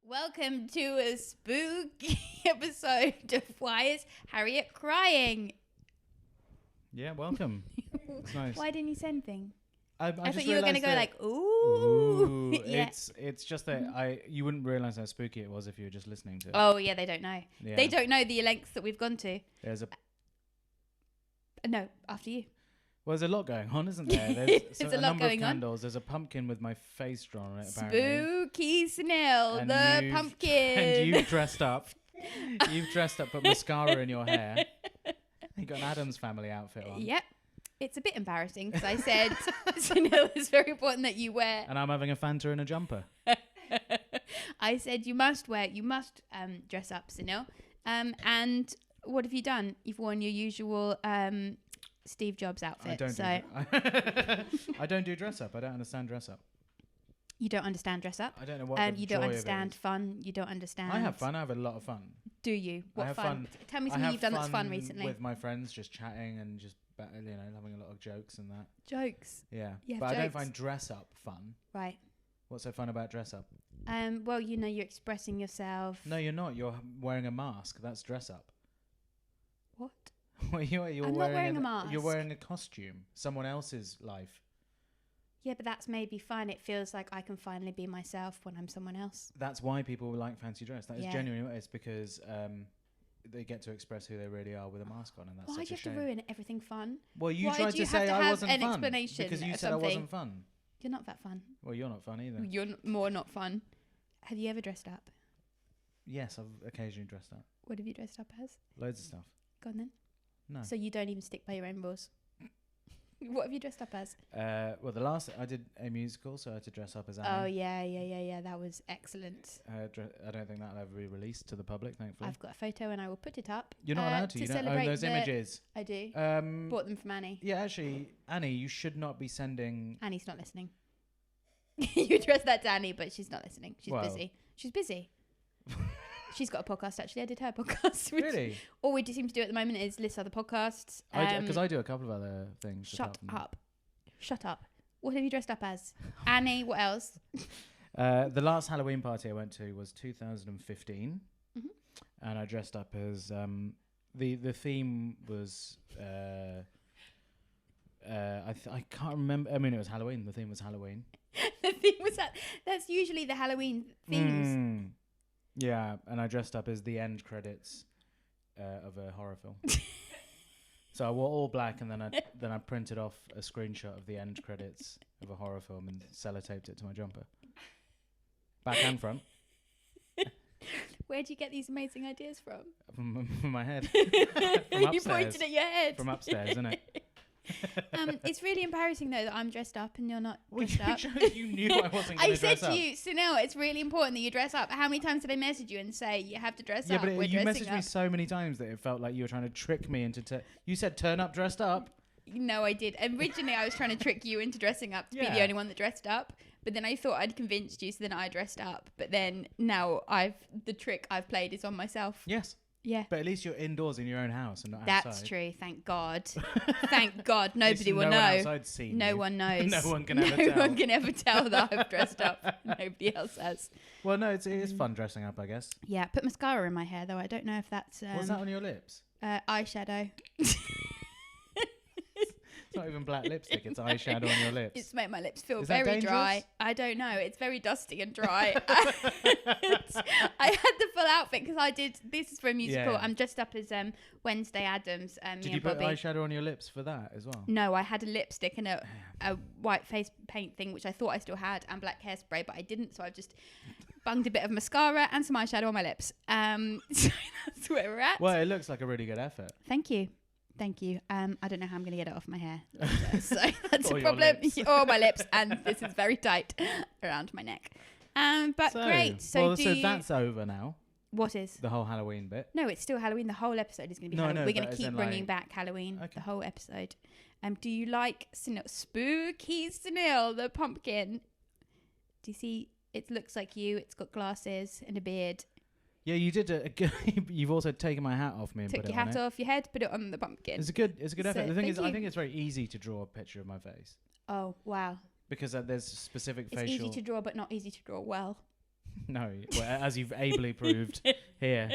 Welcome to a spooky episode of Why is Harriet Crying? Yeah, welcome. It's nice. Why didn't you say anything? I thought you were going to go like, ooh. Yeah. It's just that you wouldn't realise how spooky it was if you were just listening to it. Oh, yeah, they don't know. Yeah. They don't know the lengths that we've gone to. There's No, after you. There's a lot going on, isn't there? There's a lot number going of on. candles. There's a pumpkin with my face drawn on it, apparently. Spooky Sunil, And the pumpkin. And you've dressed up. You've dressed up, put mascara in your hair. You got an Addams Family outfit on. Yep. It's a bit embarrassing because I said, Sunil, it's very important that you wear. And I'm having a Fanta and a jumper. I said you must dress up, Sunil. And what have you done? You've worn your usual Steve Jobs outfit. I don't do dress up. I don't understand dress up. You don't understand dress up? I don't know what you don't understand fun. You don't understand. I have fun. I have a lot of fun. Do you? What fun? Tell me something you've done that's fun recently. With my friends, just chatting and just having a lot of jokes and that. Jokes. Yeah. Yeah, but jokes. I don't find dress up fun. Right. What's so fun about dress up? Well, you're expressing yourself. No, you're not. You're wearing a mask. That's dress up. What? Well, you're I'm not wearing a mask. You're wearing a costume. Someone else's life. Yeah, but that's maybe fun. It feels like I can finally be myself when I'm someone else. That's why people like fancy dress. That is genuinely. It's because they get to express who they really are with a mask on, and that's Why do you have to ruin everything fun? Well, you Why tried do you to have say to I have wasn't an fun explanation because you of said something? I wasn't fun. You're not that fun. Well, you're not fun either. You're more not fun. Have you ever dressed up? Yes, I've occasionally dressed up. What have you dressed up as? Loads of stuff. Go on then. No. So you don't even stick by your own rules. What have you dressed up as? Well, the last I did a musical, so I had to dress up as Annie. Oh yeah. That was excellent. I don't think that'll ever be released to the public, thankfully. I've got a photo and I will put it up. You're not allowed to. You don't own those images. I do. Bought them from Annie. Yeah, actually, Annie, you should not be sending. Annie's not listening. You addressed that to Annie, but she's not listening. She's busy. She's busy. She's got a podcast, actually. I did her podcast. Really? All we seem to do at the moment is list other podcasts. Because I do a couple of other things. Shut up. What have you dressed up as? Annie, what else? The last Halloween party I went to was 2015. Mm-hmm. And I dressed up as... the theme was... I can't remember. I mean, it was Halloween. The theme was Halloween. The theme was that. That's usually the Halloween themes. Yeah, and I dressed up as the end credits of a horror film. So I wore all black, and then I printed off a screenshot of the end credits of a horror film and sellotaped it to my jumper, back and front. Where do you get these amazing ideas from? From my head. You pointed at your head. From upstairs, isn't it? It's really embarrassing though that I'm dressed up and you're not dressed up. You knew I wasn't going to dress up. I said to you, Sunil, it's really important that you dress up. How many times did I message you and say you have to dress up? Yeah, but you messaged me so many times that it felt like you were trying to trick me into... You said turn up dressed up. No, I did. Originally, I was trying to trick you into dressing up to be the only one that dressed up. But then I thought I'd convinced you, so then I dressed up. But then now the trick I've played is on myself. Yes. Yeah. But at least you're indoors in your own house and not outside. That's true. Thank God. Thank God. Nobody will know. No one knows. No one can ever tell. No one can ever tell that I've dressed up. Nobody else has. Well, no, it is fun dressing up, I guess. Yeah. Put mascara in my hair, though. I don't know if that's... What's that on your lips? Eyeshadow. It's not even black lipstick, it's eyeshadow on your lips. It's made my lips feel Is very dry. I don't know. It's very dusty and dry. I had the full outfit because this is for a musical. Yeah. I'm dressed up as Wednesday Addams. Did you put eyeshadow on your lips for that as well? No, I had a lipstick and a white face paint thing, which I thought I still had, and black hairspray, but I didn't. So I've just bunged a bit of mascara and some eyeshadow on my lips. So that's where we're at. Well, it looks like a really good effort. Thank you. I don't know how I'm going to get it off my hair. So that's or a problem. Or my lips. And this is very tight around my neck. But great. So that's over now. What is? The whole Halloween bit. No, it's still Halloween. The whole episode is going to be Halloween. We're going to keep bringing back Halloween. Okay. The whole episode. Do you like Sunil? Spooky Sunil, the pumpkin. Do you see? It looks like you. It's got glasses and a beard. Yeah, you did. You've also taken my hat off me and took put it your on hat off your head, put it on the pumpkin. It's a good effort. The thing is, I think it's very easy to draw a picture of my face. Oh wow! Because there's specific facial. It's easy to draw, but not easy to draw well. No, well, as you've ably proved here,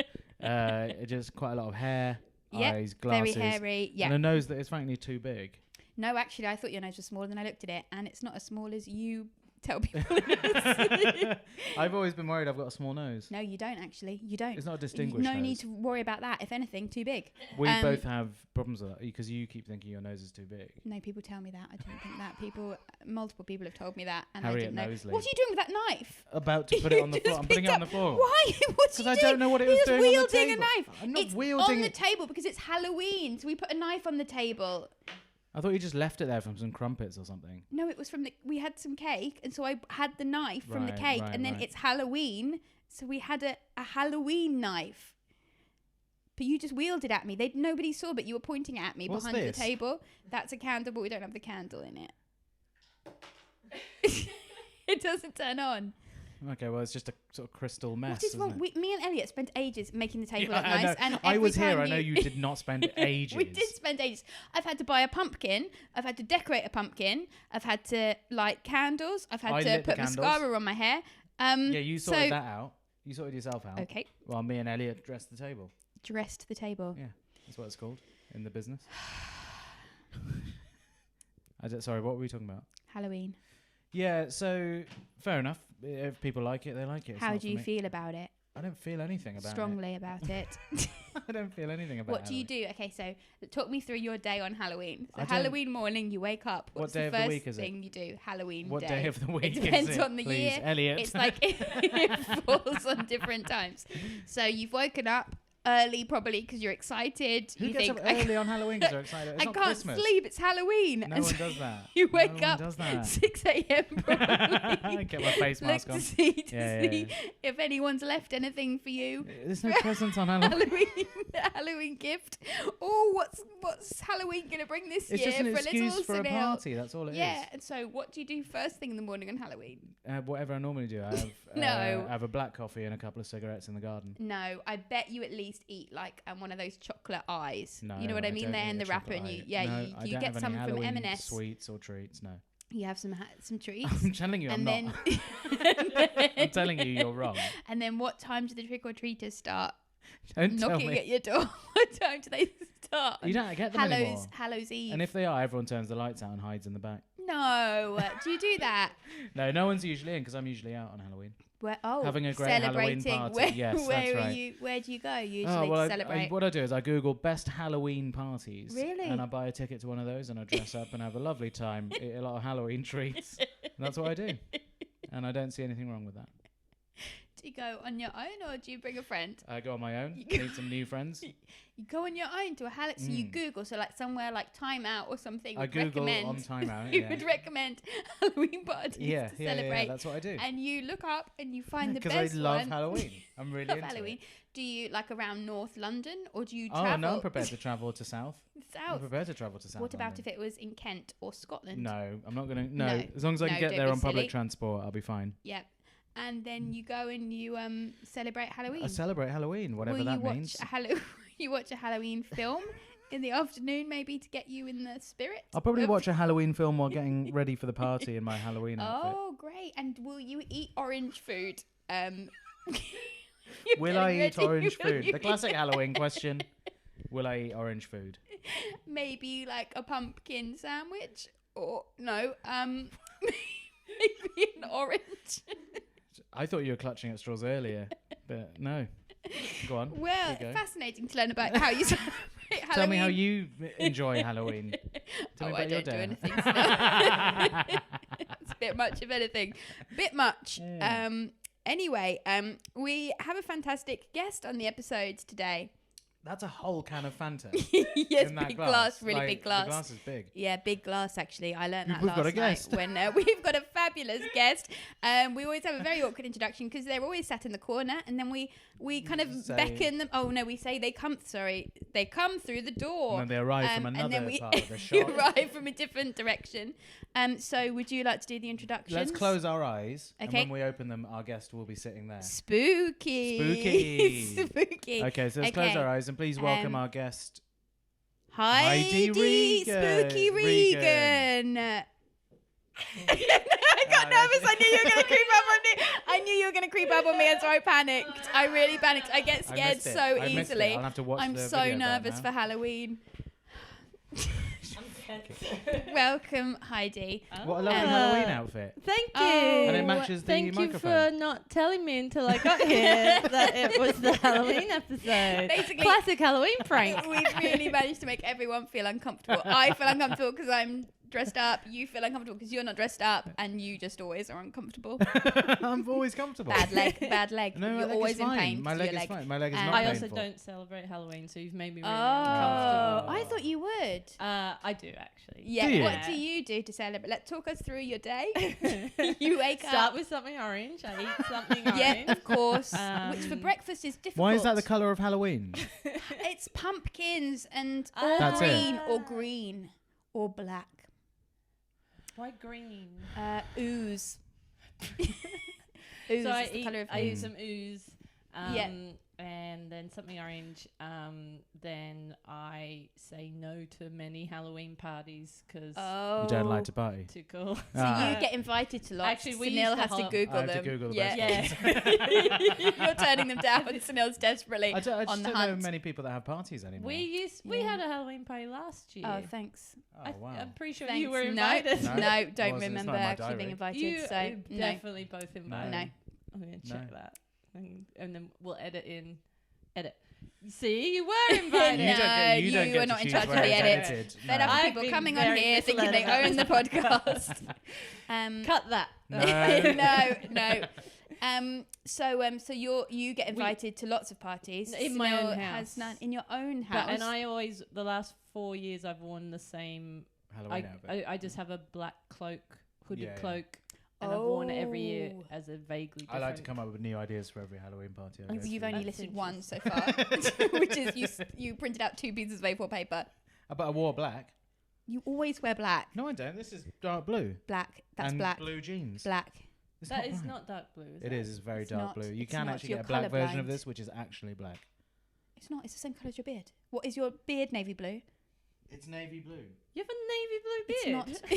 just quite a lot of hair, eyes, glasses, very hairy, and a nose that is frankly too big. No, actually, I thought your nose was smaller than I looked at it, and it's not as small as you tell people it is. I've always been worried I've got a small nose. No, you don't actually. You don't. It's not a distinguished No nose. need to worry about that. If anything, too big. We both have problems with that because you keep thinking your nose is too big. No, people tell me that. I don't think that. Multiple people have told me that, and Harriet I didn't know. Mosley. What are you doing with that knife? About to put it on the floor. I'm putting it on the floor. Why? What's he doing? Because I don't know what it was doing on the wielding table. a knife. I'm not it's wielding on the table because it's Halloween, so we put a knife on the table. I thought you just left it there from some crumpets or something. No, it was from we had some cake, and so I had the knife from the cake, and then it's Halloween, so we had a Halloween knife. But you just wielded at me. Nobody saw, but you were pointing at me behind the table. That's a candle, but we don't have the candle in it. It doesn't turn on. Okay, well, it's just a sort of crystal mess. What is wrong? Me and Elliot spent ages making the table look nice. And I was here. I know you did not spend ages. We did spend ages. I've had to buy a pumpkin. I've had to decorate a pumpkin. I've had to light candles. I've had to put mascara on my hair. Yeah, you sorted that out. You sorted yourself out. Okay. While me and Elliot dressed the table. Dressed the table. Yeah, that's what it's called in the business. Sorry, what were we talking about? Halloween. Yeah, so fair enough. If people like it, they like it. How do you feel about it? I don't feel anything about Strongly about it. I don't feel anything about it. What do you do? Okay, so talk me through your day on Halloween. So Halloween morning, you wake up. What's what day the of the week first is it? thing you do? Halloween What day of the week is it? It depends on the Please, year. Elliot. It's like it falls on different times. So you've woken up early probably because you're excited. Who gets up early on Halloween because they're excited? It's I not can't Christmas. sleep. It's Halloween. No one does that. You wake up does that. 6 a.m. probably. Get my face mask on. To see if anyone's left anything for you. There's no presents on Halloween. Halloween gift. Oh, what's Halloween gonna bring this it's year just an for excuse a little for a Sunil? party. That's all it is. Yeah. And so, what do you do first thing in the morning on Halloween? Whatever I normally do. I have I have a black coffee and a couple of cigarettes in the garden. No, I bet you at least eat like one of those chocolate eyes. No, you know what I mean? They're in the wrapper, and you get some from M&S. Sweets or treats? No. You have some treats. I'm telling you, I'm not. I'm telling you, you're wrong. And then, what time do the trick or treaters start? Don't knocking at your door. What time do they start? You don't get them anymore. Hallows Eve. And if they are, everyone turns the lights out and hides in the back. No. Do you do that? No one's usually in because I'm usually out on Halloween. Having a great celebrating. Halloween party. Yes, that's right. Where do you go usually to celebrate? What I do is I Google best Halloween parties. Really? And I buy a ticket to one of those and I dress up and have a lovely time, eat a lot of Halloween treats. And that's what I do. And I don't see anything wrong with that. Do you go on your own or do you bring a friend? I go on my own, meet some new friends. You go on your own to a Halloween. So you Google, so like somewhere like Time Out or something. I Google on Time Out. You would recommend Halloween parties to celebrate. Yeah, that's what I do. And you look up and you find the best one. Because I love one. Halloween. I'm really into Halloween. It. Do you like around North London or do you travel? Oh, no, I'm prepared to travel to South. I'm prepared to travel to South. What about London. if it was in Kent or Scotland? No, I'm not going to. No, as long as I can get there on public transport, I'll be fine. Yep. And then you go and you celebrate Halloween. I celebrate Halloween, whatever that means. You watch a Halloween film in the afternoon, maybe to get you in the spirit. I'll probably watch a Halloween film while getting ready for the party in my Halloween outfit. Oh, great! And will you eat orange food? Will I eat orange food? The classic Halloween question: will I eat orange food? Maybe like a pumpkin sandwich, or no? Maybe an orange. I thought you were clutching at straws earlier, but no. Go on. Well, fascinating to learn about how you celebrate Halloween. Tell me how you enjoy Halloween. Tell me about your day. I don't do anything. It's a bit much of anything. Bit much. Yeah. Anyway, we have a fantastic guest on the episode today. That's a whole can of Fanta. Yes, big glass, really big glass. The glass is big. Yeah, big glass, actually. I learned that We've last got a guest. night when we've got a fabulous guest. We always have a very awkward introduction because they're always sat in the corner and then we kind of beckon them. Oh, no, we say they come through the door. And then they arrive from another part of the shop. You arrive from a different direction. So would you like to do the introductions? Let's close our eyes. Okay. And when we open them, our guest will be sitting there. Spooky. Spooky. Okay, so let's close our eyes and please welcome our guest, Heidi Regan. Spooky Regan. I got nervous. I knew you were going to creep up on me. I knew you were going to creep up on me, and so I panicked. I really panicked. I get scared so easily. I'll have to watch I'm the so video nervous back for Halloween. I'm Welcome, Heidi. What a lovely Halloween outfit. Thank you. And it matches the Thank microphone. you for not telling me until I got here that it was the Halloween episode. Basically, classic Halloween prank. We've really managed to make everyone feel uncomfortable. I feel uncomfortable because I'm dressed up. You feel uncomfortable because you're not dressed up, and you just always are uncomfortable. I'm always comfortable. Bad leg. No, you're always in pain. My leg is fine. My leg is not I painful. also don't celebrate Halloween, so you've made me really Oh, uncomfortable. I thought you would. I do actually. Yeah. Do you? What do you do to celebrate? Let's talk us through your day. You wake Start up. with something orange. I eat something orange. Yeah, of course. Which for breakfast is difficult. Why is that the colour of Halloween? It's pumpkins and That's it. or green or black. Why green? Ooze. Ooze So is the colour of I eat some ooze. Yeah. And then something orange. Then I say no to many Halloween parties because Oh. You don't like to party? too cool. So Ah. you get invited to lots. Actually, we Sunil used to has to hold- Google I have to them. Google the yeah. best You're turning them down. Sunil's desperately I just on the don't know hunt. many people that have parties anymore. We Yeah. had a Halloween party last year. Oh, thanks. Oh, wow. I'm pretty sure Thanks. you were No, invited. No. no, Wasn't. don't It's not remember in my actually being diary. invited. You So no, definitely both invited. no. I'm going to check No. that. And then we'll edit. See, you were invited. You don't get, you get were to not in choose charge of where the it's edit. edited. Fed No. up with I've people been coming on very here thinking they misled own the about podcast. Cut that. No. So you get invited to lots of parties. In my own Sunil house. has none in your own house. And I always, the last 4 years, I've worn the same. Halloween outfit. I just have a black cloak, hooded Yeah, yeah. cloak, and I've worn it every year Oh. as a vaguely I different. like to come up with new ideas for every Halloween party. I go You've to. only That's listed one so far, which is you printed out 2 pieces of A4 paper. But I wore black. You always wear black. No, I don't. This is dark blue. Black. That's and black. blue jeans. Black. It's That not is black. not dark blue. It is. It's very It's dark not. blue. You It's can not. actually You're get a black version of colourblind. this, which is actually black. It's not. It's the same colour as your beard. What is your beard? Navy blue. It's navy blue. You have a navy blue It's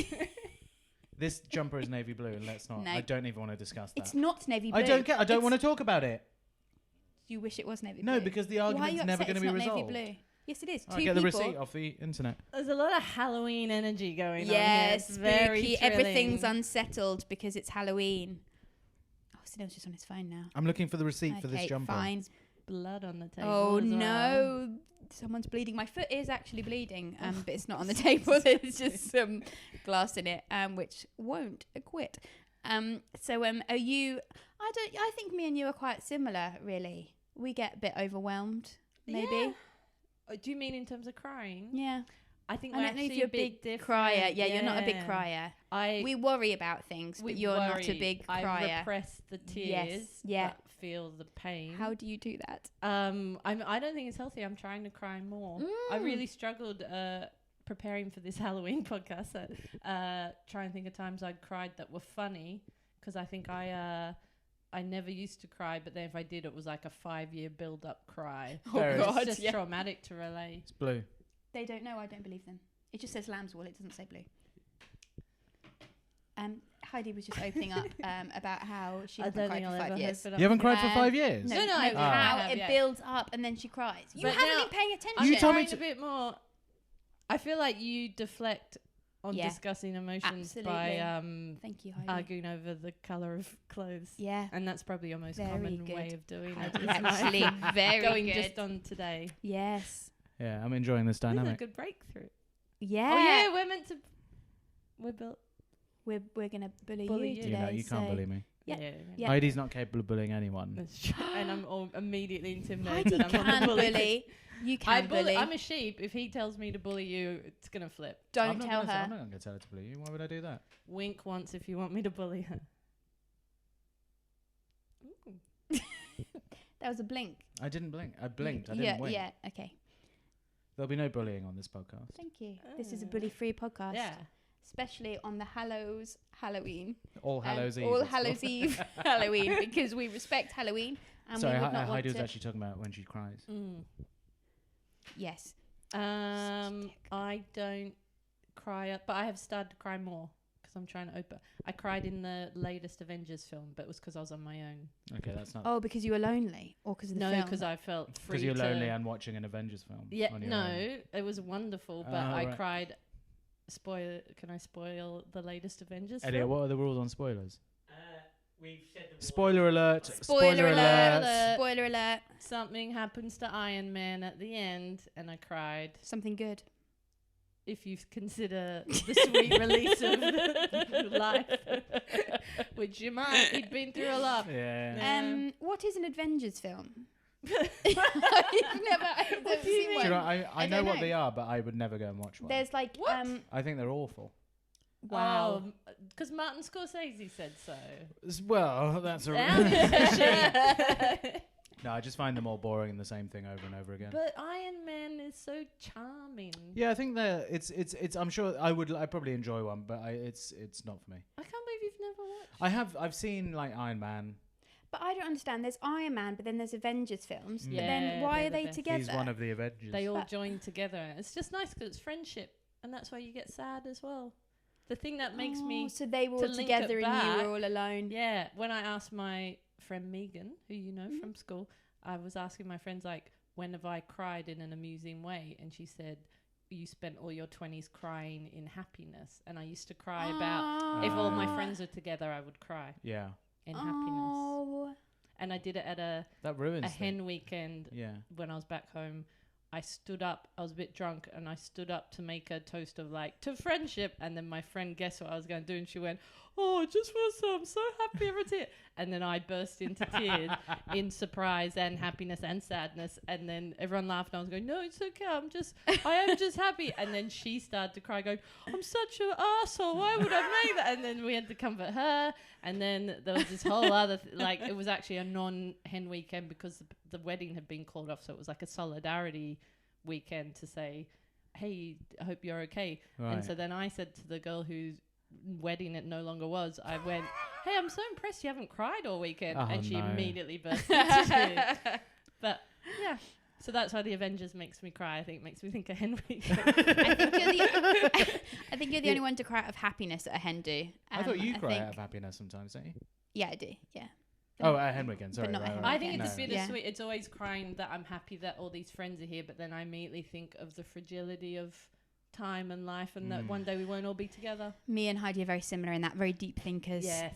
beard. not. This jumper is navy blue, and let's not. No. I don't even want to discuss that. It's not navy blue. I don't care. I don't It's- want to talk about it. You wish it was navy blue. No, because the Why are you argument's never upset going to it's be not resolved. navy blue? Yes, it is. I'll Two get the people. receipt off the internet. There's a lot of Halloween energy going on. Yes, Here. It's very spooky. thrilling. Everything's unsettled because it's Halloween. Oh, Sunil's just on his phone now. I'm looking for the receipt for this Okay, jumper. fine. Blood on the table. Oh as well. no, someone's bleeding. My foot is actually bleeding, but it's not on the table. There's just some glass in it, which won't quit. Are you? I think me and you are quite similar, really. We get a bit overwhelmed, maybe. Yeah. Do you mean in terms of crying? Yeah. I think I we're don't know if actually you're a bit different. crier. Yeah, you're not a big crier. We worry about things, but you're not a big crier. I repress the tears. Yes, yeah. But feel the pain. How do you do that? I don't think it's healthy. I'm trying to cry more. I really struggled preparing for this Halloween podcast. Try and think of times I'd cried that were funny, because I think I never used to cry, but then if I did, it was like a 5-year build-up cry. Oh God, It's just traumatic to relate. It's blue. They don't know. I don't believe them. It just says lamb's wool. It doesn't say blue. Heidi was just opening up about how she hasn't cried for 5 years. You haven't cried for 5 years? No, how I it have, builds up and then she cries. You But haven't now- been paying attention. I'm You told me trying to- a bit more. I feel like you deflect on Yeah. discussing emotions Absolutely. by Thank you, Heidi. arguing over the colour of clothes. Yeah. And that's probably your most Very common good. way of doing it. Heidi, isn't it? actually, very Going good. just on today. Yes. Yeah, I'm enjoying this This is a dynamic. good breakthrough. Yeah. Oh yeah, we're meant to. We're built. We're gonna bully Bully you you. today. You know, you can't so- bully me. Yeah. Yeah. Heidi's not capable of bullying anyone. That's true. And I'm all immediately intimidated. Heidi that I'm on can the bully. bully. You can bully. I'm a sheep. If he tells me to bully you, it's gonna flip. Don't tell I'm her. not going to tell her to bully you. Why would I do that? Wink once if you want me to bully her. Ooh. That was a blink. I didn't blink. I blinked. I didn't wink. Yeah. Okay. There'll be no bullying on this podcast. Thank you. This is a bully-free podcast. Yeah. Especially on the Halloween. All Hallows Eve. All it's Hallows called. Eve Halloween, because we respect Halloween and Sorry, we would not want Heidi was to. actually talking about when she cries. Yes. I don't cry, but I have started to cry more because because I'm trying to open. I cried in the latest Avengers film, but it was because I was on my own. Okay, that's not. Oh, because you were lonely, or because of the film? No, because I felt free. Because you're lonely and watching an Avengers film. Yeah, on your no, own. it was wonderful, but I cried. Can I spoil the latest Avengers Elliot, film? what are the rules on spoilers? We've said the Spoiler alert! Spoiler alert! Spoiler alert! Something happens to Iron Man at the end, and I cried. Something good. If you consider the sweet release of life, which you might, he'd been through a lot. Yeah. What is an Avengers film? I've never seen one. You know, I know what they are, but I would never go and watch one. There's like What? I think they're awful. Wow. Because Martin Scorsese said so. Well, that's a. No, I just find them all boring and the same thing over and over again. But Iron Man is so charming. Yeah, I think that it's. I'm sure I'd probably enjoy one, but it's not for me. I can't believe you've never watched. I've seen like Iron Man. But I don't understand. There's Iron Man, but then there's Avengers films. Mm. But then why they're are the they best. together? He's one of the Avengers. They all join together. It's just nice because it's friendship, and that's why you get sad as well. The thing that makes me so they were to all link together it and you back- were all alone. Yeah, when I asked my friend Megan, who you know from school, I was asking my friends, like, when have I cried in an amusing way? And she said, you spent all your 20s crying in happiness. And I used to cry about, if all my friends were together, I would cry Yeah. in happiness. And I did it at That ruins a hen weekend Yeah. when I was back home. I stood up, I was a bit drunk, and I stood up to make a toast of like, to friendship. And then my friend guessed what I was going to do, and she went, oh, I just want to say I'm so happy everyone's here. And then I burst into tears in surprise and happiness and sadness. And then everyone laughed, and I was going, no, it's okay, I am just happy. And then she started to cry, going, I'm such an arsehole, why would I make that? And then we had to comfort her. And then there was this whole other, like, it was actually a non-hen weekend because the wedding had been called off. So it was like a solidarity weekend to say, hey, I hope you're okay. Right. And so then I said to the girl whose wedding it no longer was, I went, hey, I'm so impressed you haven't cried all weekend. Oh, and she no. immediately burst into tears. But yeah, so that's why the Avengers makes me cry. I think it makes me think of hen weekend. I think you're the only one to cry out of happiness at a hen do. I thought you cry out of happiness sometimes, don't you? Yeah, I do. Yeah. Oh, at hen weekend, sorry. But not a hen I think weekend. it's a No. bittersweet. It's always crying that I'm happy that all these friends are here, but then I immediately think of the fragility of time and life, and that one day we won't all be together. Me and Heidi are very similar in that, very deep thinkers. Yes.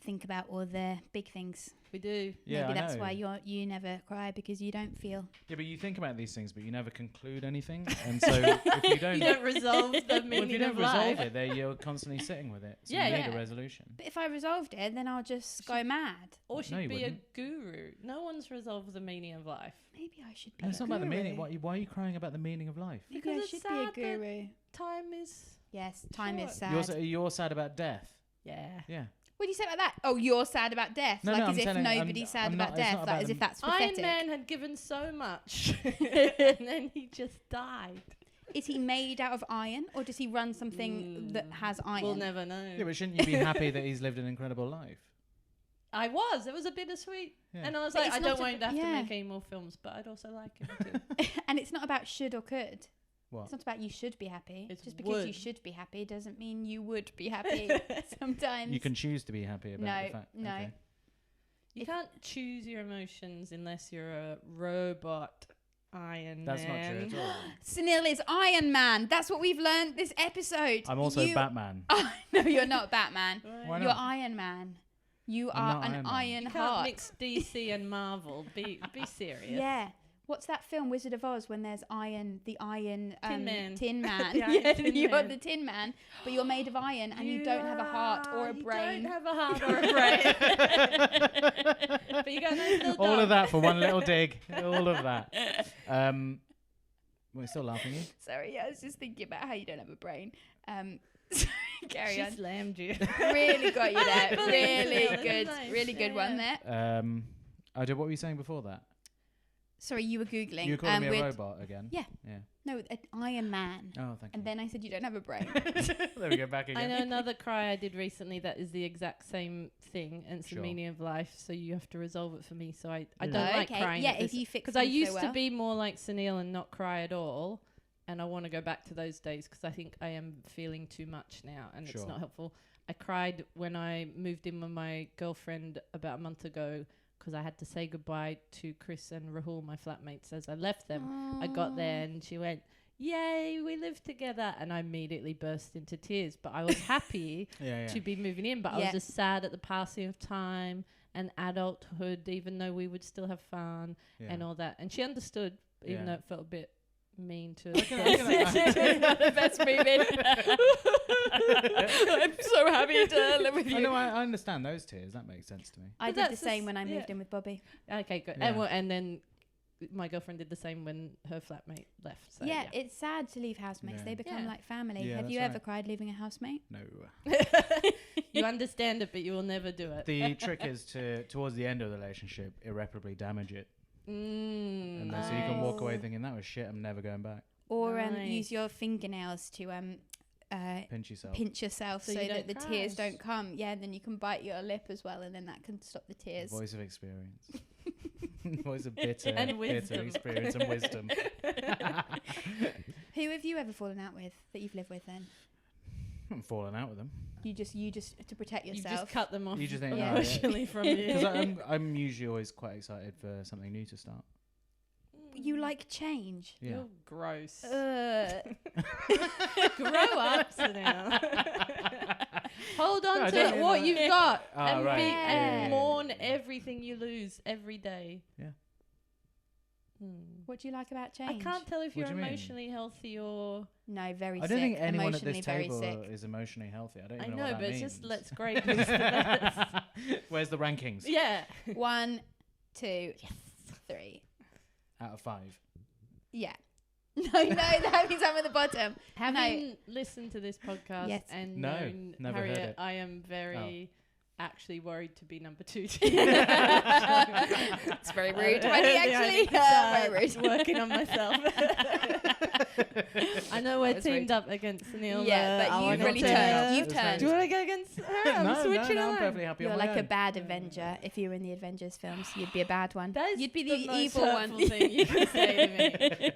Think about all the big things. We do. Yeah, Maybe I that's know. why you never cry, because you don't feel. Yeah, but you think about these things, but you never conclude anything. And so if you don't... You don't resolve the well, if meaning you don't of resolve life. it, then you're constantly sitting with it. So Yeah, you need yeah. a resolution. But if I resolved it, then I'll just go mad. Or No, she'd you be wouldn't. a guru. No one's resolved the meaning of life. Maybe I should be. It's a not about the guru. meaning. Why are you crying about the meaning of life? Maybe Because I it's should sad be a that- guru. Time is... Yes, time is Sure. sad. You're sad about death. Yeah. Yeah. What do you say about that? Oh, you're sad about death. No, like no, as I'm if telling- nobody's sad I'm about not- it's death. not Like about as if them. that's pathetic. Iron Man had given so much, and then he just died. Is he made out of iron, or does he run something that has iron? We'll never know. Yeah, but shouldn't you be happy that he's lived an incredible life? I was. It was a bittersweet. Yeah. And I was But like, it's I not don't want him to have to yeah. make any more films, but I'd also like him to. And it's not about should or could. What? It's not about you should be happy. It's Just because you would. should be happy doesn't mean you would be happy. Sometimes. You can choose to be happy about No, the fact. no. Okay. You can't choose your emotions unless you're a robot Iron That's Man. not true at all. Sunil is Iron Man. That's what we've learned this episode. I'm also Batman. Oh, no, you're not Batman. Why You're not? Iron Man. You I'm are not an Iron Man. iron You can't heart. mix DC and Marvel. Be serious. Yeah. What's that film, Wizard of Oz, when there's the iron Tin Man. Tin Man. The Iron Yeah, Tin you are Man. the Tin Man, but you're made of iron and you don't have a heart or a brain. You don't have a heart or a brain. But you got a nice little All dog. of that for one little dig. All of that. We're still laughing. You? Sorry, yeah, I was just thinking about how you don't have a brain. Sorry, carry She on. slammed you. Really got you I there. don't believe Really it. That was good. nice. Really good one Yeah. there. What were you saying before that? Sorry, you were Googling. You were calling me a with- robot again? Yeah. Yeah. No, an Iron Man. Oh, thank And you. then I said you don't have a brain. There we go, back I again. know another cry I did recently that is the exact same thing, and it's Sure. the meaning of life, so you have to resolve it for me. So I Yeah. don't like Okay, crying. yeah, if you fix because I things so used to well. be more like Sunil and not cry at all, and I want to go back to those days because I think I am feeling too much now, and Sure. it's not helpful. I cried when I moved in with my girlfriend about a month ago because I had to say goodbye to Chris and Rahul, my flatmates, as I left them. I got there and she went, "Yay, we live together," and I immediately burst into tears. But I was happy to be moving in, but I was just sad at the passing of time and adulthood, even though we would still have fun and all that. And she understood, even though it felt a bit mean to Not the best movie. I'm so happy to live with you. I understand those tears. That makes sense to me. I did the same when I moved in with Bobby. Okay, good. Yeah. And then my girlfriend did the same when her flatmate left. So It's sad to leave housemates. Yeah. They become like family. Yeah, Have you that's ever right. cried leaving a housemate? No. You understand it, but you will never do it. The trick is to, towards the end of the relationship, irreparably damage it. And then so you can walk away thinking, that was shit, I'm never going back. Or use your fingernails to Pinch yourself. pinch yourself So so you that the don't tears cry. don't come. Yeah, and then you can bite your lip as well, and then that can stop the tears. Voice of experience. Voice of bitter And bitter wisdom. experience and wisdom. Who have you ever fallen out with that you've lived with then? I haven't fallen out with them. You just to protect You yourself. just cut them off You just think, emotionally from you. Because I'm usually always quite excited for something new to start. You like change. Yeah. You're gross. Ugh. Grow up, Sunil. Hold on No, I to don't mean what that. you've got Oh, and, right. and mourn everything you lose every day. Yeah. What do you like about I change? can't tell if What you're do you mean? emotionally healthy or... No, very sick. I don't think anyone at Emotionally this very table sick. is emotionally healthy. I don't I even know, know what but that it's means. just let's grade who's the best. Where's the rankings? Yeah. 1, 2, 3. Out of 5. Yeah. No, that means I'm at the bottom. Having listened to this podcast Yes. and No, known never heard Harriet, it. I am very actually worried to be number 2. It's very rude. Wendy, actually. Very rude. Working on myself. I know we're That was teamed rude. up against Sunil. Yeah, but I you've wanna really to- turned. You've It's turned. Do you want to go against her? I'm switching I'm along. perfectly happy You're on my like a own. bad Avenger. If you were in the Avengers films, you'd be a bad one. That is You'd be the the most evil one. hurtful thing you can say to me.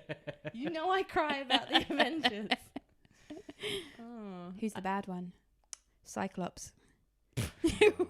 You know I cry about the Avengers. Oh. Who's the bad one? Cyclops.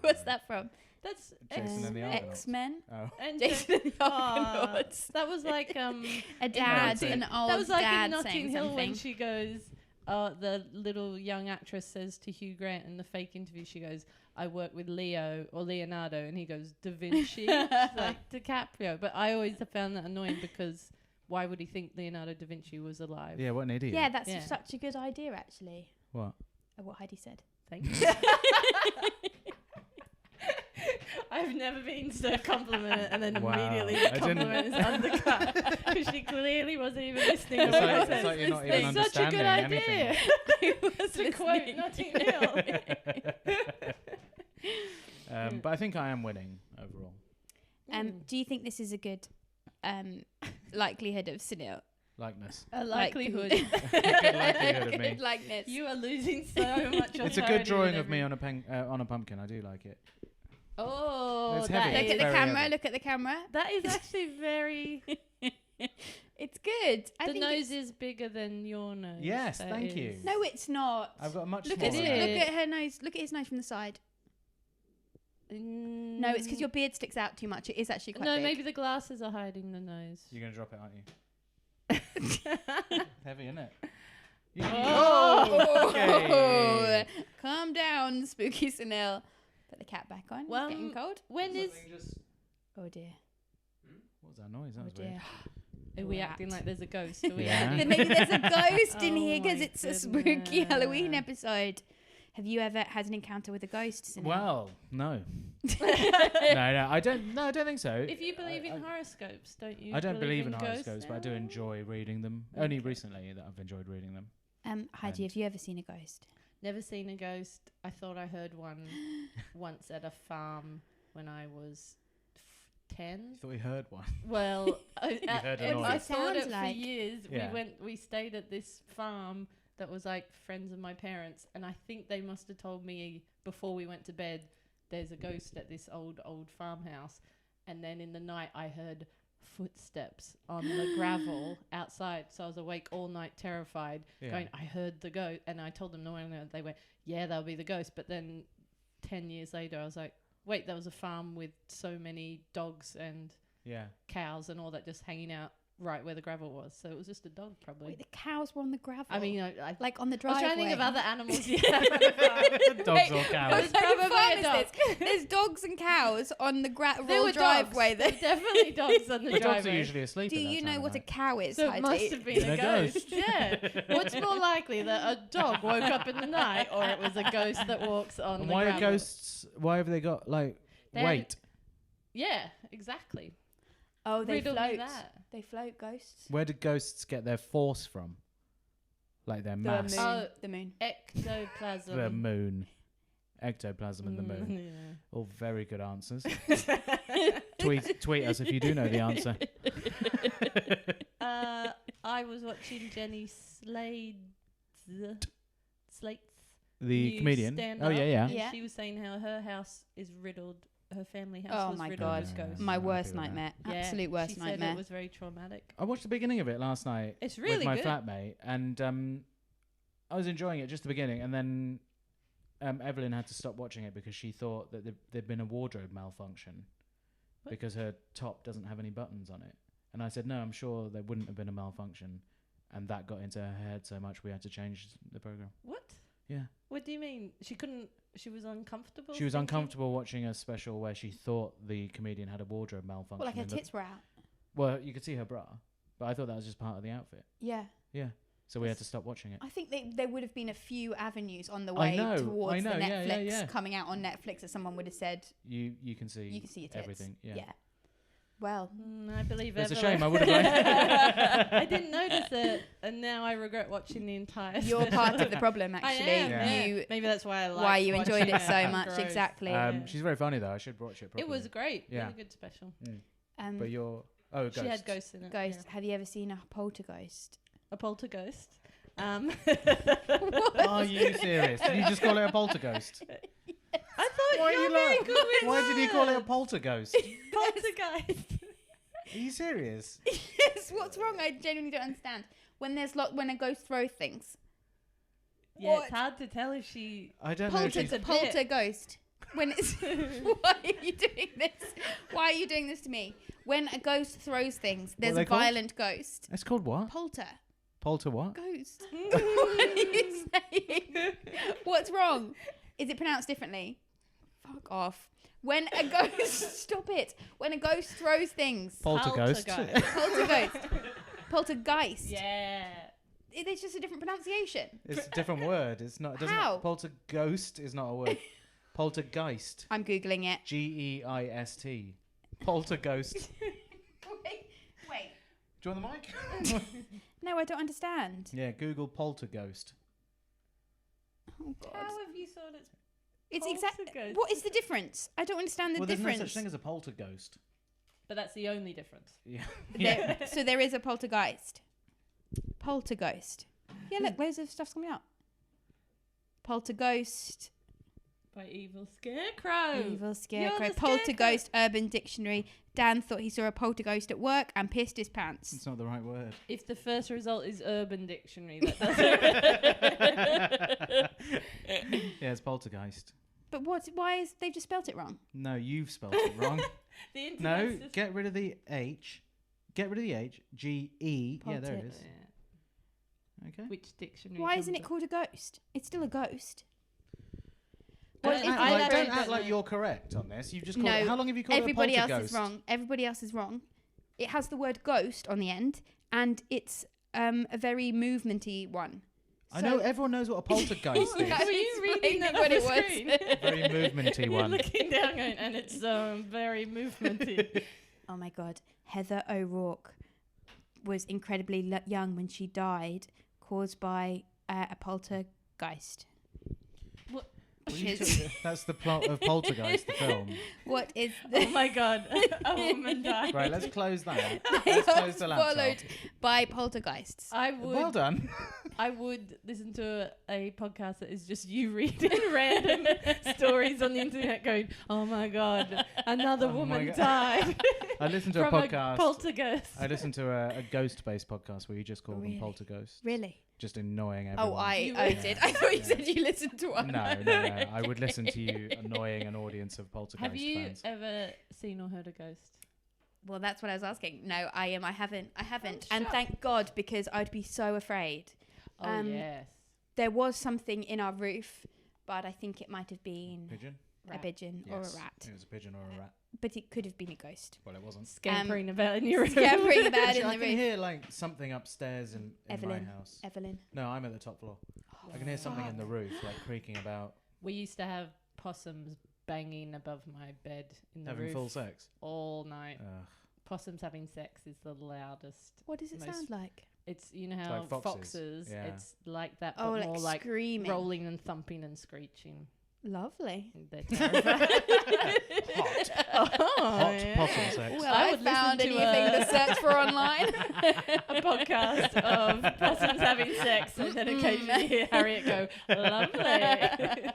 What's that from? That's Jason and the Argonauts. X-Men. Oh. and Jason and the Argonauts. that was like A dad, Notting- an old that was like dad in Notting saying Hill something. when she goes, the little young actress says to Hugh Grant in the fake interview, she goes, "I work with Leo or Leonardo," and he goes, "Da Vinci." She's like DiCaprio. But I always have found that annoying because why would he think Leonardo da Vinci was alive? Yeah, what an idiot. Yeah, that's Yeah. such a good idea, actually. What? What Heidi said. Thank you. I've never been so complimented and then Wow. immediately I the compliment is undercut because she clearly wasn't even listening to It's what like- I it's said. like you're not even It's such a good understanding idea. to quote Notting Hill. But I think I am winning overall. Do you think this is a good likelihood of Sunil? Likeness. A likelihood. Good likelihood of me. Good likeness. You are losing so much authority. It's a good drawing with of me every- on a pumpkin. I do like it. Oh, It's that heavy. Look is, at the Very camera. heavy. Look at the camera. that is actually very... It's good. I the think nose it's- is bigger than your nose. Yes, That thank is- you. No, it's not. I've got a much Look smaller at it. nose. look at her nose. Look at his nose from the side. No, it's because your beard sticks out too much. It is actually quite No, big. maybe the glasses are hiding the nose. You're going to drop it, aren't you? Heavy, isn't it? Oh, Okay. calm down, spooky Sunil. Put the cat back on. Well, It's getting cold. When is... Oh dear. What was that noise? That Oh was weird. dear. Are we Rat. acting like there's a ghost? Are we Yeah. acting- Then maybe there's a ghost in Oh here because my it's a spooky Halloween goodness. episode. Have you ever had an encounter with a ghost, Sunil? Well, no. no, I don't think so. If you believe I- in horoscopes, don't you? I don't believe in ghosts? horoscopes, but I do enjoy reading them. Only recently that I've enjoyed reading them. Heidi, have you ever seen a ghost? Never seen a ghost. I thought I heard one once at a farm when I was 10. I thought we heard one. Well, heard a I noise. thought Sounds it like- for years. Yeah. We stayed at this farm that was like friends of my parents, and I think they must have told me before we went to bed, there's a ghost at this old farmhouse. And then in the night I heard footsteps on the gravel outside. So I was awake all night, terrified, going, I heard the ghost. And I told them no one. They went, yeah, that'll be the ghost. But then 10 years later, I was like, wait, there was a farm with so many dogs and cows and all that just hanging out right where the gravel was. So it was just a dog, probably. Wait, the cows were on the gravel? I mean, I like on the driveway? I was trying to think of other animals. Dogs or cows? What farm is this? There's dogs and cows on the gravel driveway. There were definitely dogs on the driveway. Dogs are usually asleep. Do you know what a cow is? So it must have been a ghost. Yeah. What's more likely, that a dog woke up in the night, or it was a ghost that walks on the gravel? Why are ghosts? Why have they got weight? Yeah, exactly. Oh, they Riddle float. me that. They float, ghosts. Where do ghosts get their force from? Like their mass? The moon. Ectoplasm. The moon. Ectoplasm and the moon. Yeah. All very good answers. Tweet us if you do know the answer. I was watching Jenny Slate's the comedian. Stand-up. Oh yeah. Yeah. She was saying how her house is riddled. Her family house was riddled with ghosts. My worst nightmare. Absolute worst nightmare. She said it was very traumatic. I watched the beginning of it last night. It's really with my good. flatmate, and I was enjoying it just the beginning, and then Evelyn had to stop watching it because she thought that there'd been a wardrobe malfunction because her top doesn't have any buttons on it. And I said, no, I'm sure there wouldn't have been a malfunction, and that got into her head so much we had to change the program. What? Yeah. What do you mean? She was uncomfortable? She was uncomfortable watching a special where she thought the comedian had a wardrobe malfunction. Well, like her tits were out. Well, you could see her bra, but I thought that was just part of the outfit. Yeah. Yeah. So we had to stop watching it. I think there would have been a few avenues on the way towards the Netflix coming out on Netflix that someone would have said. You can see your tits. Everything. Yeah. Well, I believe it's Evelyn. a shame. I would have liked. I didn't notice it, and now I regret watching the entire. You're part of the problem, actually. I am. Maybe that's why you enjoyed it so much. Gross. Exactly. She's very funny though. I should watch it properly. It was great. Yeah. Really good special. But ghosts. She had ghosts in it. Ghost. Yeah. Have you ever seen a poltergeist? A poltergeist. Are you serious? Did you just call it a poltergeist? I thought you were very good with Why did you call it a poltergeist? poltergeist. Are you serious? Yes. What's wrong? I genuinely don't understand. When a ghost throws things. Yeah, it's hard to tell if she. I don't know. Poltergeist. When it's why are you doing this? Why are you doing this to me? When a ghost throws things, there's a violent ghost. It's called what? Polter what? Ghost. What are you saying? What's wrong? Is it pronounced differently? Fuck off. When a ghost... Stop it. When a ghost throws things. Poltergeist. Poltergeist. Yeah. It's just a different pronunciation. It's a different word. It's not. How? Poltergeist is not a word. Poltergeist. I'm Googling it. Geist. Poltergeist. Wait. Do you want the mic? No, I don't understand. Yeah, Google poltergeist. Oh, God. How have you thought it's exactly... What is the difference? I don't understand the difference. There's no such thing as a poltergeist. But that's the only difference. Yeah. So there is a poltergeist. Poltergeist. Yeah, look, loads of stuff's coming up. Poltergeist. By Evil Scarecrow. Poltergeist Urban Dictionary. Dan thought he saw a poltergeist at work and pissed his pants. It's not the right word. If the first result is Urban Dictionary, that doesn't. Yeah, it's poltergeist. But why is they just spelt it wrong? No, you've spelled it wrong. No, get rid of the H. Get rid of the H. G-E. Yeah, there it is. Yeah. Okay. Which dictionary? Why isn't it called a ghost? It's still a ghost. Don't act like you're correct on this. You've just called it. How long have you called it a poltergeist? Everybody else is wrong. Everybody else is wrong. It has the word ghost on the end, and it's a very movementy one. I know everyone knows what a poltergeist is. Were you reading that what it was? Very movementy one. You're looking down going, and it's very movementy. Oh my God. Heather O'Rourke was incredibly young when she died, caused by a poltergeist. What? That's the plot of Poltergeist, the film. What is Oh my god, a woman died. Right, let's close that. They Let's are close the laptop. followed by poltergeists. Well done. I would listen to a podcast that is just you reading random stories on the internet going, oh my god, another woman died. I listened to a from podcast. Poltergeist. I listened to a ghost-based podcast where you just call them poltergeists. Really? Just annoying everyone. Oh, I did. I thought you said you listened to one. No. I would listen to you annoying an audience of poltergeist Have you fans. ever seen or heard a ghost? Well, that's what I was asking. No, I haven't. Oh, And thank God, because I'd be so afraid. Oh, yes. There was something in our roof, but I think it might have been Pigeon? a pigeon or a rat. It was a pigeon or a rat. But it could have been a ghost. Well, it wasn't. Scampering about in your room. Scampering about Actually, in I the can roof. hear like something upstairs in Evelyn. my house. Evelyn. No, I'm at the top floor. I can hear something in the roof, like creaking about. We used to have possums banging above my bed in the Having roof full sex. all night. Ugh. Possums having sex is the loudest. What does it sound like? It's, you know how like foxes. Yeah. it's like that, but Oh, more like screaming. rolling and thumping and screeching. Lovely. They're terrifying. Hot yeah. possum sex. Well, I I would found listen to anything to search for online. A podcast of possums having sex, and then occasionally you hear Harriet go, lovely.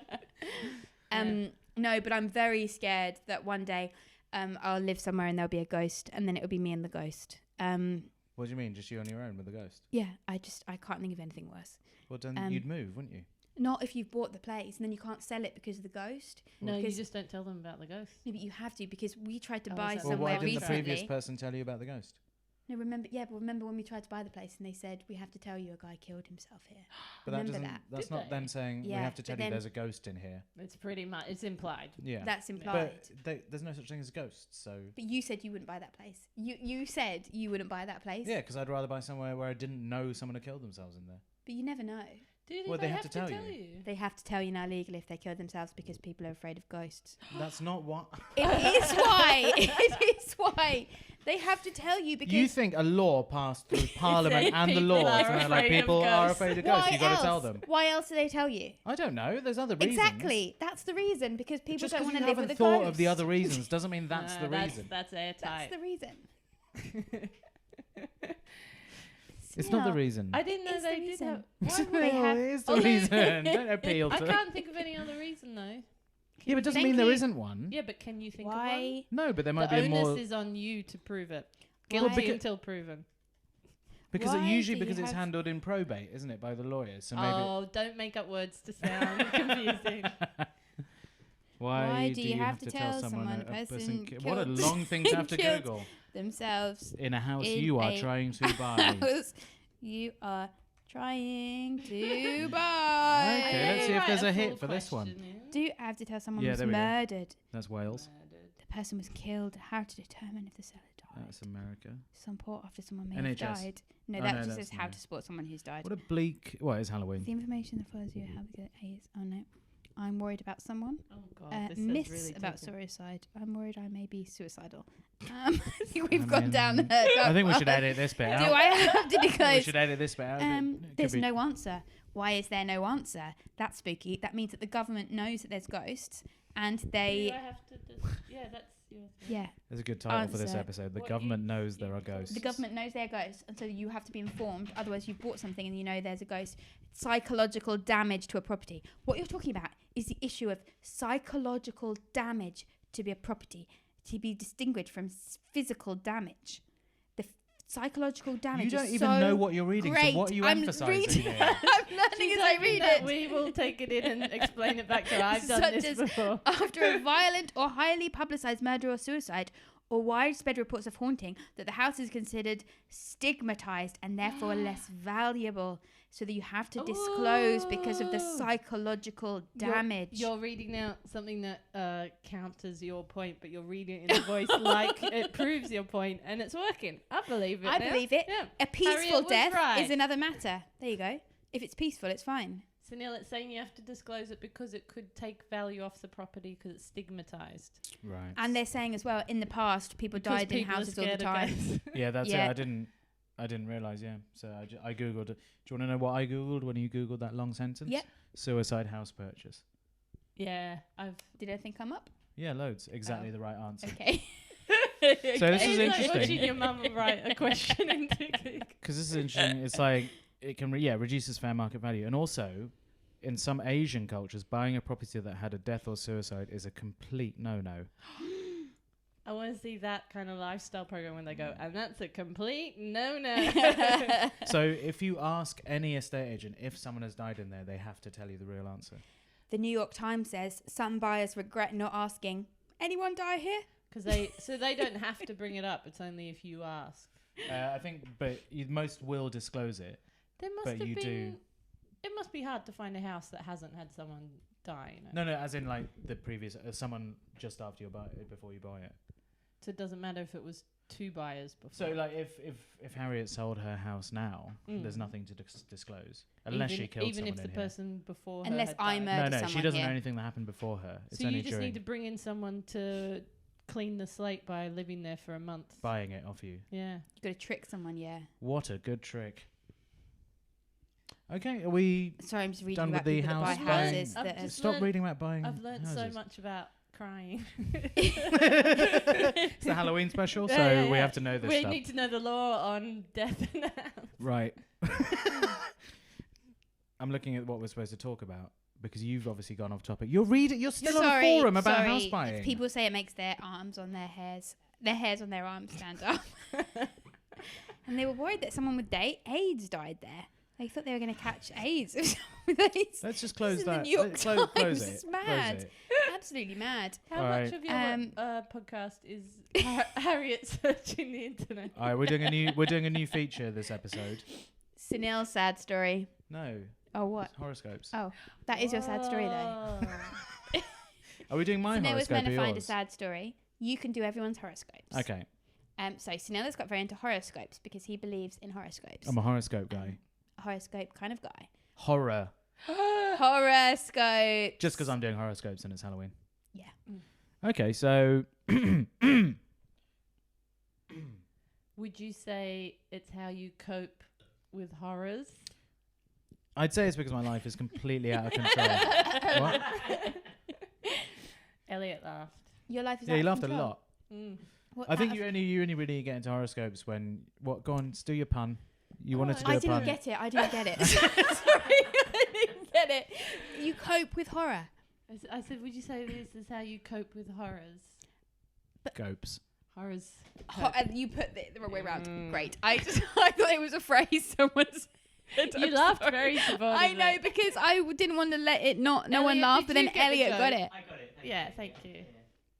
No, but I'm very scared that one day I'll live somewhere and there'll be a ghost, and then it'll be me and the ghost. What do you mean? Just you on your own with a ghost? Yeah, I can't think of anything worse. Well, then you'd move, wouldn't you? Not if you've bought the place and then you can't sell it because of the ghost. No, you Because- just don't tell them about the ghost. No, but you have to, because we tried to Oh, buy is that Well, why somewhere didn't the recently. previous person tell you about the ghost? No, remember when we tried to buy the place and they said we have to tell you a guy killed himself here. But that Remember doesn't. that? That's Did not they? them saying we Yeah, have to tell but you then- there's a ghost in here. It's pretty much, it's implied. Yeah. That's implied. But there's no such thing as ghosts, so. But you said you wouldn't buy that place. You said you wouldn't buy that place. Yeah, because I'd rather buy somewhere where I didn't know someone had killed themselves in there. But you never know. Do you think Well, they have to tell you? They have to tell you now legally if they kill themselves because people are afraid of ghosts. That's not what. It is why. It is why. They have to tell you because. You think a law passed through Parliament and the people laws, are and they're like, afraid of people are ghosts. afraid of why ghosts. You've got to else? tell them. Why else do they tell you? I don't know. There's other reasons. Exactly. That's the reason, because people Just don't 'cause want you to live with a haven't thought ghost. of the other reasons doesn't mean that's No, the reason. That's airtight. That's the reason. It's not the Snell, reason. I didn't know It's the they did reason. have. Why would No, they have? it is the Although- reason. Don't appeal I to. can't think of any other reason though. Yeah, but it doesn't Thank mean there you. isn't one. Yeah, but can you think of one? Why? No, but there might The be a onus more is on you to prove it. Why? Guilty Well, until proven. because it Why usually do you because it's have- handled in probate, isn't it, by the lawyers? So maybe. Oh, don't make up words to sound confusing. Why do you have to tell someone a a person What a killed- long thing to have to killed Google. Themselves In a house in you are a trying to buy. house you are trying to buy. Okay, let's see if Right, there's a full hit for this one. question, yeah. Do you have to tell someone Yeah, was there we go. murdered? That's Wales. Murdered. The person was killed. How to determine if the seller died? That's America. Some report after someone may NHS. have died. No, Oh, that no, just that's says how no. to support someone who's died. What a bleak. Well, it's Halloween. The information that follows you how good AIDS. Oh no, I'm worried about someone. Oh god, this is Myths really about taken. suicide. I'm worried I may be suicidal. I think we've I gone mean, down the I think we should edit this bit Do out. I have to We disclose? should edit this bit out. It could There's be- no answer. Why is there no answer? That's spooky. That means that the government knows that there's ghosts, and Do they, I have to yeah, that's your thing. yeah, There's a good title for this Answer. episode. The What government you- knows you there are told ghosts. the government knows they're ghosts, and so you have to be informed. Otherwise, you bought something and you know there's a ghost. Psychological damage to a property. What you're talking about is the issue of psychological damage to be a property, to be distinguished from physical damage. The psychological damage. You don't is even so know what you're reading. great. So what are you I'm emphasizing reading- here? I'm learning She's as I hoping read that it. we will take it in and explain it back to her. I've done Such this as- before. After a violent or highly publicized murder or suicide, or widespread reports of haunting, that the house is considered stigmatized and therefore less valuable, so that you have to disclose because of the Ooh. psychological damage. You're reading out something that counters your point, but you're reading it in a voice like it proves your point, and it's working. I believe it. I now. believe it. Yeah. A peaceful Harriet was death right. is another matter. There you go. If it's peaceful, it's fine. Sunil, it's saying you have to disclose it because it could take value off the property because it's stigmatized. Right. And they're saying as well, in the past, people Because died in people are houses all the scared of time. ghosts. Yeah, that's Yeah. it. I didn't realize. Yeah. So I googled it. Do you want to know what I googled when you googled that long sentence? Yep. Suicide house purchase. Yeah, Did anything come up? Yeah, loads. Exactly the right answer. Okay. So this is Like interesting. watching your mum write a question into Because this is interesting. It's like it can reduces fair market value, and also in some Asian cultures, buying a property that had a death or suicide is a complete no-no. I want to see that kind of lifestyle program when they go, and that's a complete no-no. So if you ask any estate agent if someone has died in there, they have to tell you the real answer. The New York Times says some buyers regret not asking, anyone die here? Because they don't have to bring it up. It's only if you ask. I think, but most will disclose it. There must But have you been. do. It must be hard to find a house that hasn't had someone die. You know? No, as in like the previous someone just after you buy it before you buy it. So it doesn't matter if it was 2 buyers before. So like if Harriet sold her house now, there's nothing to disclose unless she killed someone even if the in here. person before Unless her I had died. murdered No, someone she doesn't here. know anything that happened before her. It's So only you just during need to bring in someone to clean the slate by living there for a month. buying it off you. Yeah. You got to trick someone, yeah. What a good trick. Okay, are we Sorry, I'm just reading done about with the people that buy house buying? houses. I've That just stop learned- reading about buying I've learned so houses. much about crying. It's the Halloween special, so Yeah, we yeah. have to know this We stuff. need to know the law on death in the house. Right. I'm looking at what we're supposed to talk about because you've obviously gone off topic. You're still on a forum about house buying. People say it makes their hairs on their arms stand up. And they were worried that someone with AIDS died there. They thought they were going to catch AIDS. With AIDS. Let's just close This is the that. New York Close Times. it. It's Close mad. it. Absolutely mad. How All much right. of your podcast is Harriet searching the internet? All right, we're doing a new feature this episode. Sunil's sad story. No. Oh, what? It's horoscopes. Oh, that is your sad story, though. Whoa. Are we doing my Sunil was horoscope meant or to find a yours? sad story. You can do everyone's horoscopes. Okay. So Sunil has got very into horoscopes because he believes in horoscopes. I'm a horoscope guy. A horoscope kind of guy. Horror. Horoscope. Just because I'm doing horoscopes and it's Halloween. Yeah. Okay, so Would you say it's how you cope with horrors? I'd say it's because my life is completely out of control. What? Elliot laughed. Your life is Yeah, out you of laughed a control. lot. Mm. What, I think out you of- only really get into horoscopes when Go on, do your pun. You wanted to do I a didn't pun. get it. I didn't get it. Sorry, I didn't get it. You cope with horror. I said, would you say this is how you cope with horrors? Scopes. Horrors. And you put it the wrong way around. Great. I thought it was a phrase someone said. You I'm laughed sorry. very supportively. I know, because I didn't want to let it no one Elliot, laugh, did but then you get the Elliot got joke? it. I got it. Yeah, thank you.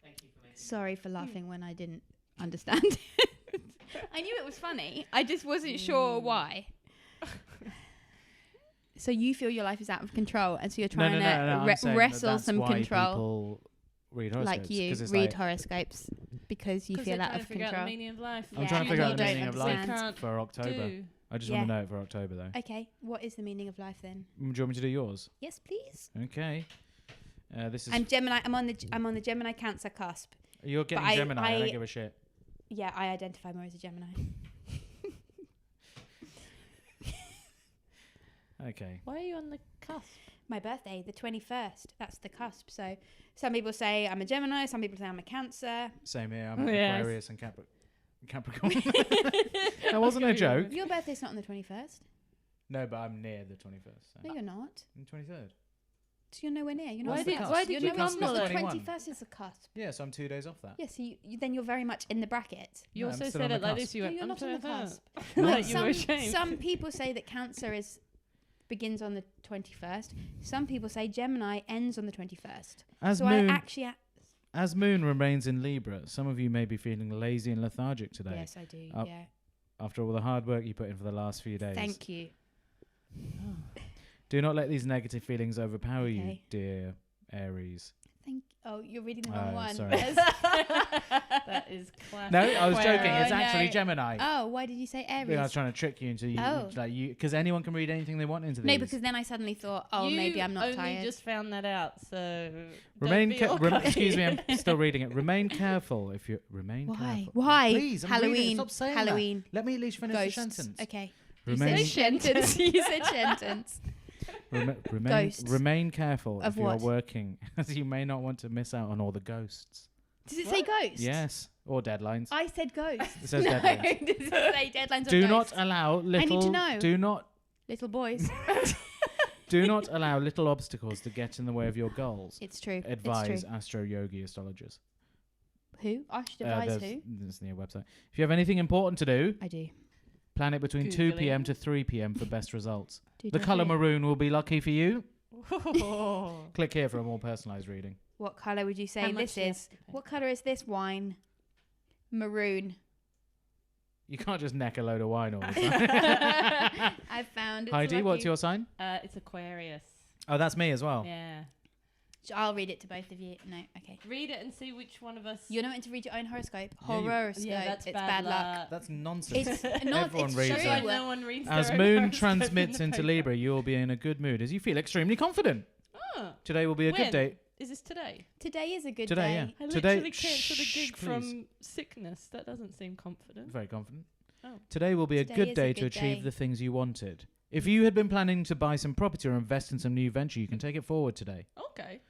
Thank you for making Sorry for laughing when I didn't understand it. I knew it was funny. I just wasn't sure why. So you feel your life is out of control, and so you're trying No, to I'm saying wrestle that's some why control, people read horoscopes. like you 'cause it's read like, horoscopes because you feel out of Figure out control. the meaning of life. I'm Yeah, trying to figure out you the don't meaning of understand. life for October. Do. I just Yeah. want to know it for October, though. Okay, what is the meaning of life then? Do you want me to do yours? Yes, please. Okay. This is. I'm Gemini. I'm on the Gemini Cancer cusp. You're getting I- Gemini. I I- don't give a shit. Yeah, I identify more as a Gemini. Okay. Why are you on the cusp? My birthday, the 21st. That's the cusp. So some people say I'm a Gemini. Some people say I'm a Cancer. Same here. I'm Yes. Aquarius and Capricorn. That wasn't a joke. Your birthday's not on the 21st. No, but I'm near the 21st. So. No, you're not. I'm 23rd. So you're nowhere near. You're not. Why on the did- cusp. why did You're you nowhere- mumble The it? 21st is the cusp. Yeah, so I'm 2 days off that. Yeah, so then you're very much in the bracket. You No, I'm also still said on the it like cusp. this. You No, went, you're I'm not on the 23rd. cusp. Like you some, were ashamed. some people say that Cancer begins on the 21st. Some people say Gemini ends on the 21st. As So Moon, I actually... as Moon remains in Libra, some of you may be feeling lazy and lethargic today. Yes, I do. Up- Yeah. After all the hard work you put in for the last few days. Thank you. Do not let these negative feelings overpower you, Okay. dear Aries. Oh, you're reading the wrong Oh, one. sorry. That is classic. No, I was joking. Aquarius. It's Oh, actually no. Gemini. Oh, why did you say I Aries? was trying to trick you into Oh. because anyone can read anything they want into these. No, because then I suddenly thought, oh, You maybe I'm not only tired. just found that out, so Remain don't be excuse me, I'm still reading it. Remain careful if you remain Why? careful. Why? Please, I'm reading it. Halloween. Stop saying Halloween. that. Let me at least finish Ghosts. the sentence. Okay. Remain You said sentence. You said sentence. Remain careful Of if what? you're working, as you may not want to miss out on all the ghosts. Does it say ghosts? Yes, or deadlines. I said ghosts. It says no, deadlines. does it say deadlines or Do ghosts? not allow little. I need to know. Do not. Little boys. Do not allow little obstacles to get in the way of your goals. It's true. Advise It's true. astro yogi astrologers. Who? I should advise who? This is the website. If you have anything important to do, I do. plan it between 2 p.m. to 3 p.m. for best results. The Dude, colour okay. maroon will be lucky for you. Oh. Click here for a more personalised reading. What colour would you How say much this do you have is? to pay? What colour is this wine? Maroon. You can't just neck a load of wine all the time. I found it. Heidi, what's your sign? It's Aquarius. Oh, that's me as well. Yeah. I'll read it to both of you. No, okay. Read it and see which one of us. You're not meant to read your own horoscope. Yeah, you- Horoscope. Yeah, that's it's bad luck. That's nonsense. It's not. Everyone It's reads true. That's it. why no one reads As their own moon horoscope transmits in the into paper. Libra, you'll be in a good mood as you feel extremely confident. Oh, Today will be a When? good day. is this today? Today is a good Today, day. yeah. I Today- literally cancelled a Shh, gig please. from sickness. That doesn't seem confident. Very confident. Oh. Today will be a Today good is a day to good achieve day. the things you wanted. If you had been planning to buy some property or invest in some new venture, you can take it forward today. Okay.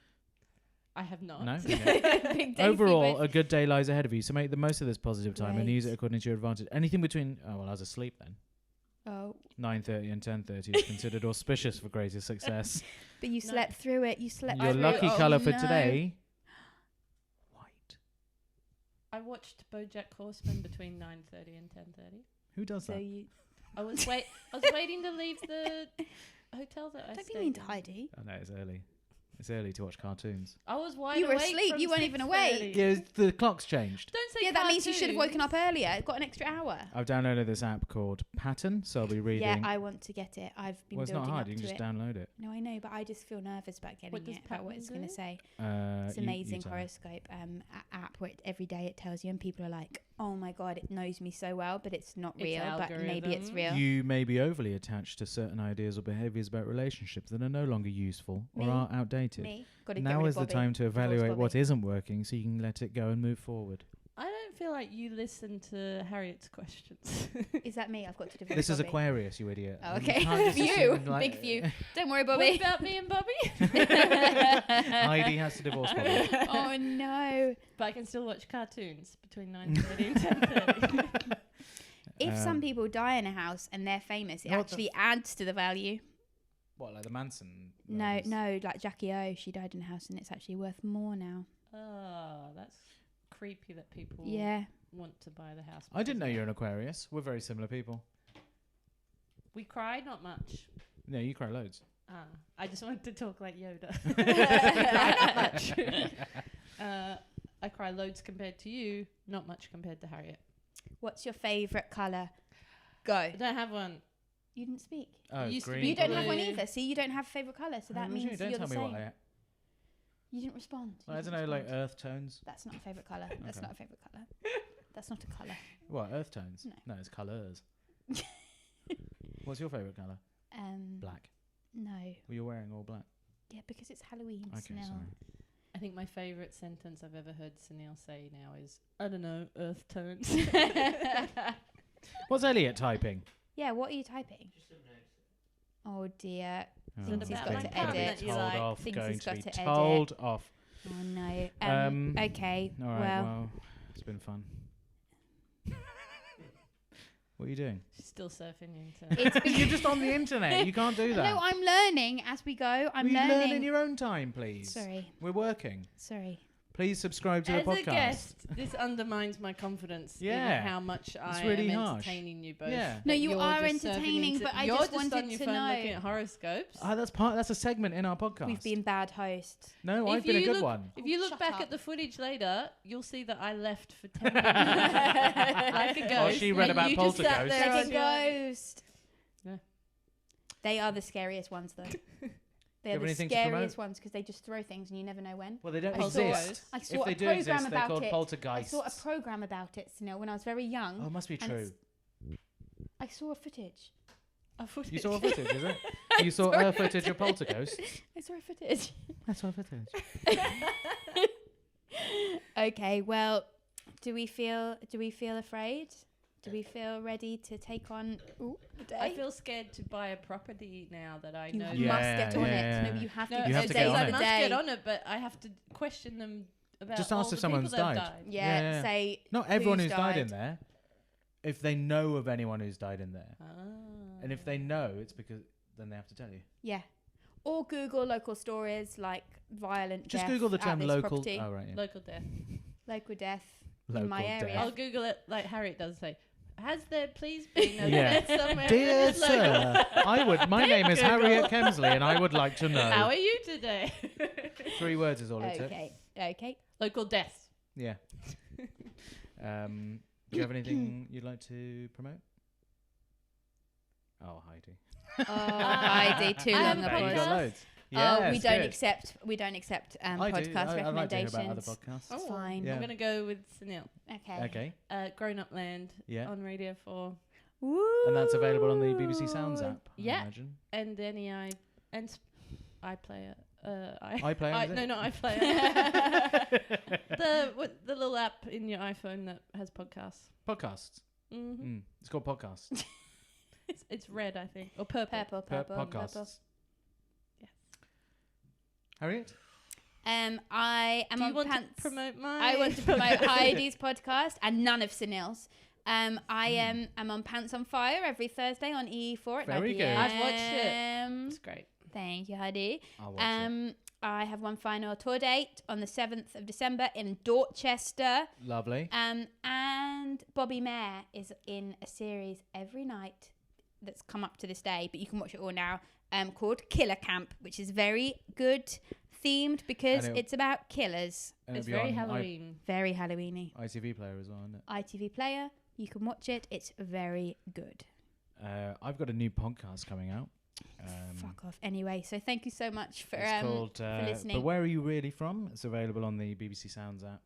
I have not. No? Okay. Big day Overall, for you a good day lies ahead of you, so make the most of this positive time and use it Great. according to your advantage. Anything between... Oh, well, I was asleep then. both. Oh, 9:30 and 10:30 is considered auspicious for greater success. but you No. slept through it. You slept Your through lucky it. colour Oh, for no. today... White. I watched BoJack Horseman between 9:30 and 10:30. Who does So that? you I was waiting to leave the hotel that I don't be stayed mean to in. Heidi. Oh, no, it's early. It's early to watch cartoons. I was wide You were awake asleep, from you weren't even 6:30. awake. Yeah, the clock's changed. Don't say Yeah, that means you should have woken cartoons. up earlier. Got an extra hour. I've downloaded this app called Pattern, so I'll be reading... Yeah, I want to get it. I've been well, it's building not hard. up You to can just it. download it. No, I know, but I just feel nervous about getting What does it. About what Pattern it's going to do? say. It's You amazing tell me. horoscope app where every day it tells you, and people are like, "Oh my god, it knows me so well," but it's not It's real. But maybe it's algorithm. real. You may be overly attached to certain ideas or behaviours about relationships that are no longer useful Me? or are outdated. Me, got to get Now rid is of the Bobby. time to evaluate what Bobby. isn't working so you can let it go and move forward. I don't feel like you listen to Harriet's questions. Is that me? I've got to divorce This is Bobby. Aquarius, you idiot. Oh, You okay. can't just View. assume, like, Big view. Don't worry, What Bobby. about me and Bobby? Heidi has to divorce Bobby. Oh no! But I can still watch cartoons between 9:30 and 10:30. If some Um, people die in a house and they're famous, it What the actually adds to the value. What, like the Manson? No, murders? no, like Jackie O, she died in a house and it's actually worth more now. Oh, that's creepy that people Yeah. want to buy the house. I didn't know because you're an Aquarius. We're very similar people. we cry not much. No, you cry loads. I just wanted to talk like Yoda. Cry not much. I cry loads compared to you, not much compared to Harriet. What's your favourite colour? Go. I don't have one. You didn't speak. Oh, Used to green. be You don't have one blue. either. See, you don't have a favourite colour, so that Oh, means don't you're tell the me same. what I... You didn't respond. You I don't didn't know, like respond. earth tones. That's not a favourite colour. That's Okay. not a favourite colour. That's not a colour. What, earth tones? No. It's colours. What's your favourite colour? Black. No. Well, you're wearing all black. Yeah, because it's Halloween. Okay, Sunil. sorry. I think my favourite sentence I've ever heard Sunil say now is, I don't know, earth tones. What's Elliot typing? Yeah, what are you typing? Just some notes. Oh dear. Oh, Thinks he's about got my to pen edit. that you Told like. off. Thinks Going he's to got be to edit. told off. Oh no. Okay. All right. well, Well, it's been fun. What are you doing? She's still surfing the internet. it's been You're just on the internet. You can't do that. No, I'm learning as we go. I'm Will you learning. learn in your own time, please? Sorry. We're working. Sorry. Please subscribe to As the a podcast. guest, this undermines my confidence Yeah. in how much I really am harsh. entertaining you both. Yeah. No, That you you're are just surfing entertaining, into- but I you're just on wanted your to phone know. looking at horoscopes. That's a segment in our podcast. We've been bad hosts. No, If I've been a you good look- one. If you look shut back up. at the footage later, you'll see that I left for 10 minutes. Like a ghost. Oh, she read and about you just sat polterghosts. there Like on a your- ghost. Yeah. They are the scariest ones, though. They're have the anything to scariest ones because they just throw things and you never know when. Well, they don't I saw- exist. I saw If a they do program exist, they're about called it. I poltergeists. saw a program about it, Sunil, when I was very young. Oh, it must be and true. it's- I saw a footage. You saw a footage, is it? You saw a footage of polterghosts? I saw a footage. I saw a footage. Okay, well, do we feel afraid? Do we feel ready to take on the day? I feel scared to buy a property now that I know. You must get on it. No, you have to. You have to get on I it. must get on it, but I have to question them about just all ask the if someone's people that have died. Yeah, say not everyone who's died in there. If they know of anyone who's died in there, and if they know, it's because then they have to tell you. Yeah, or Google local stories like violent. Just death Google the term local. property. Oh right, yeah. Local death. Local death Local in my area. death. I'll Google it like Harriet does. Say, has there please been a Yeah. death somewhere? Dear It's local. sir, my name is Google. Harriet Kemsley, and I would like to know. How are you today? 3 words is all it took. Okay. Local deaths. Yeah. Do you have anything you'd like to promote? Oh, Heidi. Heidi, too I long have a a Bet you got pause. loads. We Yes, don't good. accept I do. podcast I'd like to hear recommendations. about other podcasts. It's fine. Yeah. I'm gonna go with Sunil. Okay. Okay. Grown Up Land Yeah. on Radio 4 Woo. And that's available on the BBC Sounds app. Yeah. I imagine. and any iPlayer. iPlayer. is No, it? not iPlayer. the little app in your iPhone that has podcasts. Podcasts. Mm-hmm. It's called podcasts. It's red, I think, or purple. Purple. Podcasts. Yes. Harriet. I am Do you on want pants. to promote mine? I want to promote Heidi's podcast and none of Sunil's. I am on Pants on Fire every Thursday on E4 at 9 Very good. PM. I've watched it. It's great. Thank you, Heidi. I'll watch it. I have one final tour date on the 7th of December in Dorchester. Lovely. And Bobby Mayer is in a series every night that's come up to this day, but you can watch it all now, called Killer Camp, which is very good themed because it's about killers. It's very Halloween. Very Halloween-y. ITV player as well, isn't it? ITV player. You can watch it. It's very good. I've got a new podcast coming out. Fuck off. Anyway, so thank you so much for called listening. But Where Are You Really From? It's available on the BBC Sounds app.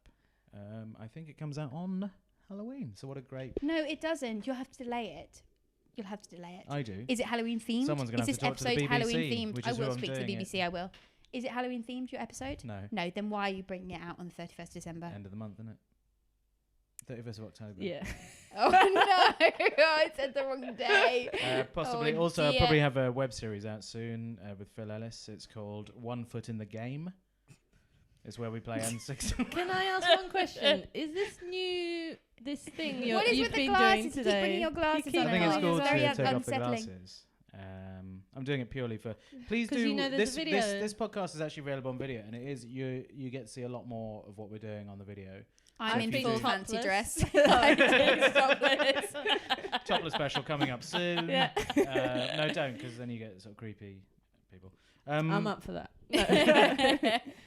I think it comes out on Halloween. So what a great... No, it doesn't. You'll have to delay it. I do. Is it Halloween themed? Someone's going to have to talk to the BBC, Halloween themed? which I is who will I'm speak to the doing BBC. I will. Is it Halloween themed, your episode? No. No, then why are you bringing it out on the 31st December? End of the month, isn't it? 31st of October. Yeah. Oh no! I said the wrong day. Possibly. Oh, also, I'll dear. probably have a web series out soon with Phil Ellis. It's called 1 Foot in the Game. It's where we play N6. Can I ask one question? Is this thing What is you've with the been glasses? doing You keep today? bringing your glasses keep on I and think it's on. cool It's to very take off the unsettling. glasses. I'm doing it purely for... Please 'Cause do... you know there's this, a video. this podcast is actually available on video, and it is... You get to see a lot more of what we're doing on the video. I'm If in you full do- fancy dress. Topless special coming up soon. Yeah. No, don't, because then you get sort of creepy people. I'm up for that.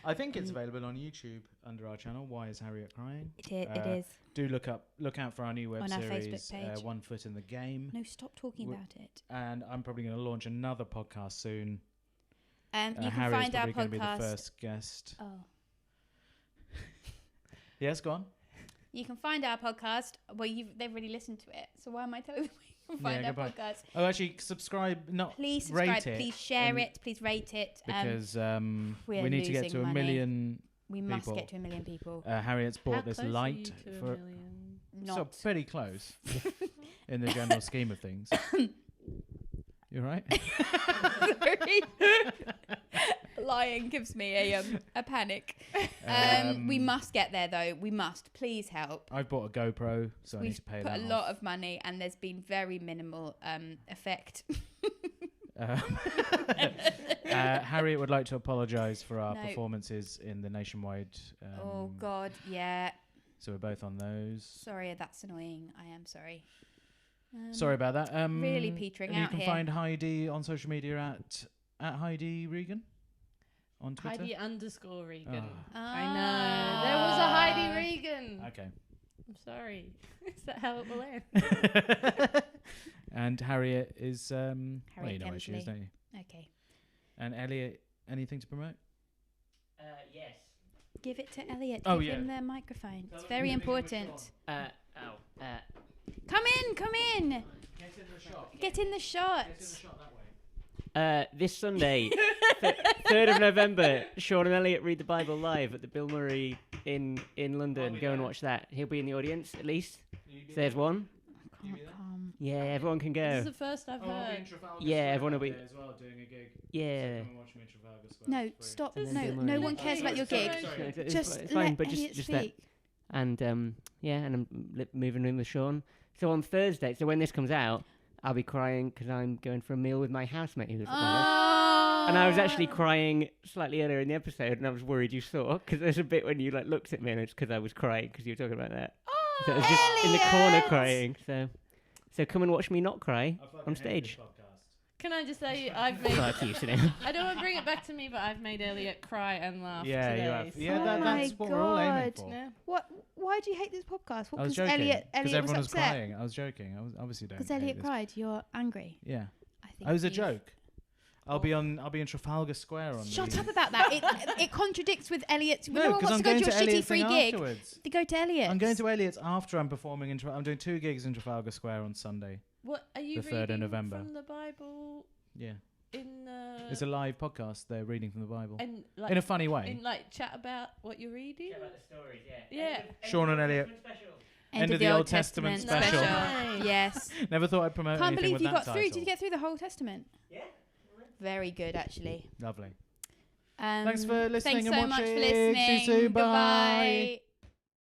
I think it's available on YouTube under our channel. Why is Harriet crying? It is. Do look out for our new web On our series, Facebook page. 1 Foot in the Game. No, stop talking about it. And I'm probably going to launch another podcast soon. You can Harriet's find our probably going to be the podcast. first guest. Oh. Yes, go on. You can find our podcast. Well, they've already listened to it, so why am I telling them where you can find our goodbye. podcast? Oh, actually, subscribe. Not Please subscribe. rate it, Please share and- it. Please rate it. because we're we need to get losing to a money. million. We must people. get to 1 million people. Harriet's How bought this close are you light to a for million? so Not. pretty close in the general scheme of things. You right? Sorry. Lying gives me a panic. We must get there though. We must. Please help. I've bought a GoPro, so I need We've to pay put that a lot of money, and there's been very minimal effect. Harriet would like to apologise for our No. performances in the nationwide. Oh God, yeah. So we're both on those. Sorry, that's annoying. I am sorry. Sorry about that. Really petering and out you can here. find Heidi on social media at Heidi Regan on Twitter. Heidi _ Regan. Ah. I know. There was a Heidi Regan. Okay. I'm sorry. Is that how it will end? And Harriet is well, Harriet you know where she is, Kemsley. don't you? Okay. And Elliot, anything to promote? Yes. Give it to Elliot. Oh, Give yeah. him the microphone. It's very important. Come Come in. Get in the shot. Get in the shot. that way. this Sunday, 3rd of November, Sean and Elliot read the Bible live at the Bill Murray in London. Go and watch that. He'll be in the audience, at least. So there's one. Yeah, everyone can This is go. the first I've I'll be heard. in Trafalgar Yeah, Square everyone will that be- day as well, doing a gig. Yeah. So come and watch me in Trafalgar Square. No, It's free. stop. Just- No, Don't no worry. one cares about your Sorry, gig. sorry. It's Just it's fine, let but Elliot just that. speak. And yeah, and I'm moving in with Sean. So on Thursday, so when this comes out, I'll be crying because I'm going for a meal with my housemate who's and I was actually crying slightly earlier in the episode, and I was worried you saw because there's a bit when you like looked at me, and it's because I was crying because you were talking about that. So I was just in the corner Elliot! crying. So come and watch me not cry I fucking on hate stage. this podcast. Can I just say I've made... Sorry to you, Sunil. I don't want to bring it back to me, but I've made Elliot cry and laugh Yeah, today. you have. so- Yeah, Oh that's my what we're all aiming God. for. No? What? Why do you hate this podcast? I was Because joking. Elliot Because was everyone was upset. crying. I was joking. I was obviously don't. Because hate Elliot this. cried. You're angry. Yeah. I think It was a you've- joke. I'll be in Trafalgar Square on. Shut the up about that. It contradicts with Elliot's. No, one No, wants because I'm to go going to to your shitty Elliot's free thing gig. afterwards. They go to Elliot's. I'm going to Elliot's after I'm performing in. I'm doing 2 gigs in Trafalgar Square on Sunday. What are you The 3rd of reading November. from the Bible Yeah, in it's a live podcast. They're reading from the Bible and like in a funny way. in like chat about what you're reading? about the stories, Yeah. Sean and Elliot. End of the Old Testament special. Nice. Yes. Never thought I'd promote Can't anything believe with you that got title. through. Did you get through the whole Testament? Yeah. Very good, actually. Lovely. Thanks Thanks for listening Thanks and so much watching. for See you listening. soon. Bye. Goodbye.